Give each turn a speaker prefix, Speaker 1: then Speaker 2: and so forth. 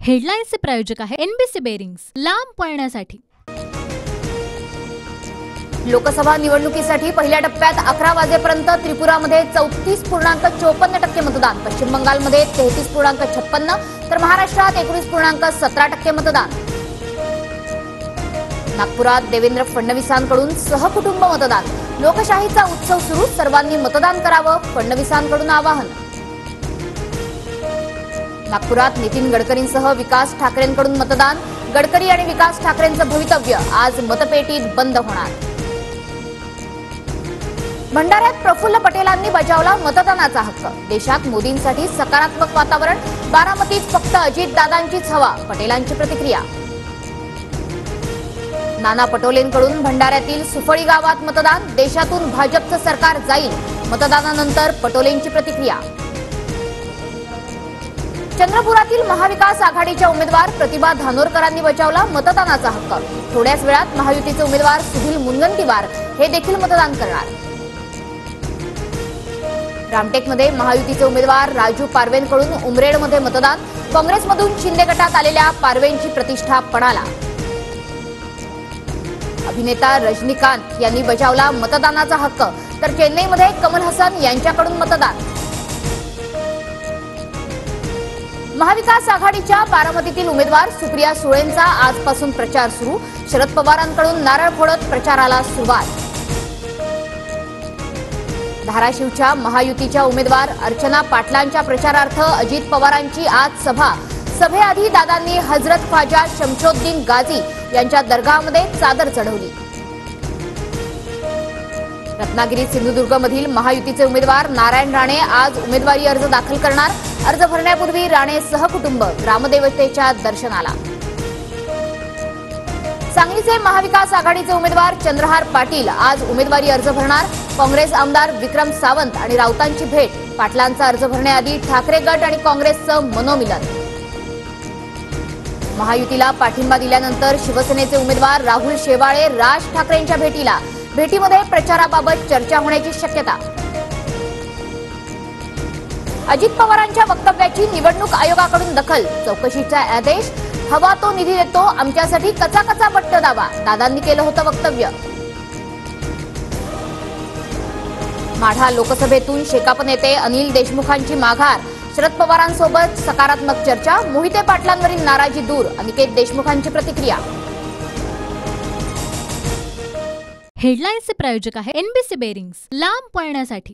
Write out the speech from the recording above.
Speaker 1: हेडलाईन्सचे प्रायोजक आहे NBC bearings, लांब पळण्यासाठी।
Speaker 2: लोकसभा निवडणुकीसाठी पहिल्या टप्प्यात 11 वाजेपर्यंत त्रिपुरामध्ये 34.54% मतदान, पश्चिम बंगालमध्ये 33.56% तर महाराष्ट्रात 19.17% मतदान। नागपुरात देवेंद्र फडणवीसांकडून सहकुटुंब मतदान, लोकशाहीचा उत्सव सुरू, सर्वांनी मतदान करावं, फडणवीसांकडून आवाहन। नागपुरात नितीन गडकरींसह विकास ठाकरेंकडून मतदान, गडकरी आणि विकास ठाकरेंचं भवितव्य आज मतपेटीत बंद होणार। भंडाऱ्यात प्रफुल्ल पटेलांनी बजावला मतदानाचा हक्क, देशात मोदींसाठी सकारात्मक वातावरण, बारामतीत फक्त अजितदादांचीच हवा, पटेलांची प्रतिक्रिया। नाना पटोलेंकडून भंडाऱ्यातील सुफळी गावात मतदान, देशातून भाजपचं सरकार जाईल, मतदानानंतर पटोलेंची प्रतिक्रिया। चंद्रपुरातील महाविकास आघाडीच्या उमेदवार प्रतिभा धानोरकरांनी बजावला मतदानाचा हक्क, थोड्याच वेळात महायुतीचे उमेदवार सुधीर मुनगंटीवार हे देखील मतदान करणार। रामटेकमध्ये महायुतीचे उमेदवार राजू पारवेंकडून उमरेडमध्ये मतदान, काँग्रेसमधून शिंदे गटात आलेल्या पारवेंची प्रतिष्ठा पणाला। अभिनेता रजनीकांत यांनी बजावला मतदानाचा हक्क, तर चेन्नईमध्ये कमल हसन यांच्याकडून मतदान। महाविकास आघाडीच्या बारामतीतील उमेदवार सुप्रिया सुळेंचा आजपासून प्रचार सुरू, शरद पवारांकडून नारळ फोडत प्रचाराला सुरुवात। धाराशिवच्या महायुतीच्या उमेदवार अर्चना पाटलांच्या प्रचारार्थ अजित पवारांची आज सभा, सभेआधी दादांनी हजरत ख्वाजा शमशोद्दीन गाझी यांच्या दरगाहमध्ये चादर चढवली। रत्नागिरी सिंधुदुर्गमधील महायुतीचे उमेदवार नारायण राणे आज उमेदवारी अर्ज दाखल करणार, अर्ज भरण्यापूर्वी राणे सहकुटुंब ग्रामदेवतेच्या दर्शनाला। सांगलीचे महाविकास आघाडीचे उमेदवार चंद्रहार पाटील आज उमेदवारी अर्ज भरणार, काँग्रेस आमदार विक्रम सावंत आणि राऊतांची भेट, पाटलांचा अर्ज भरण्याआधी ठाकरे गट आणि काँग्रेसचं मनोमिलन। महायुतीला पाठिंबा दिल्यानंतर शिवसेनेचे उमेदवार राहुल शेवाळे राज ठाकरेंच्या भेटीला, भेटीमध्ये प्रचाराबाबत चर्चा होण्याची शक्यता। अजित पवारांच्या वक्तव्याची निवडणूक आयोगाकडून दखल, चौकशीचा आदेश, हवा तो निधी देतो, आमच्यासाठी कचा पट्ट दावा, दादांनी केलं होतं वक्तव्य। माढा लोकसभेतून शेकाप नेते अनिल देशमुखांची माघार, शरद पवारांसोबत सकारात्मक चर्चा, मोहिते पाटलांवरील नाराजी दूर, अनिकेत देशमुखांची प्रतिक्रिया।
Speaker 1: हेडलाईन्सचे प्रायोजक आहे एनबीसी बेरिंग्स, लांब पळण्यासाठी।